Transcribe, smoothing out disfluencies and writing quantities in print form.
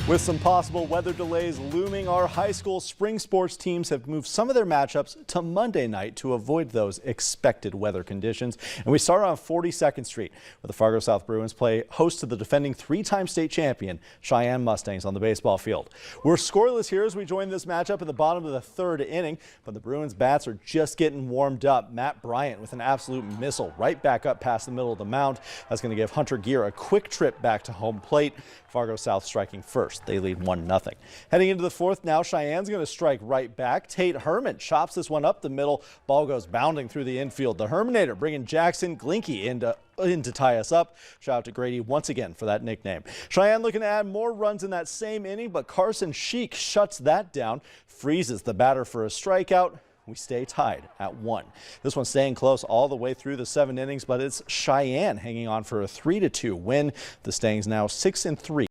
With some possible weather delays looming, our high school spring sports teams have moved some of their matchups to Monday night to avoid those expected weather conditions. And we start on 42nd Street, where the Fargo South Bruins play host to the defending three-time state champion Sheyenne Mustangs on the baseball field. We're scoreless here as we join this matchup in the bottom of the third inning, but the Bruins bats are just getting warmed up. Matt Bryant with an absolute missile right back up past the middle of the mound. That's going to give Hunter Gear a quick trip back to home plate. Fargo South striking first. They lead 1-0. Heading into the fourth now, Cheyenne's going to strike right back. Tate Herman chops this one up the middle. Ball goes bounding through the infield. The Herminator bringing Jackson Glinke in to tie us up. Shout out to Grady once again for that nickname. Sheyenne looking to add more runs in that same inning, but Carson Sheik shuts that down, freezes the batter for a strikeout. We stay tied at 1. This one's staying close all the way through the 7 innings, but it's Sheyenne hanging on for a 3-2 win. The Stangs now 6-3.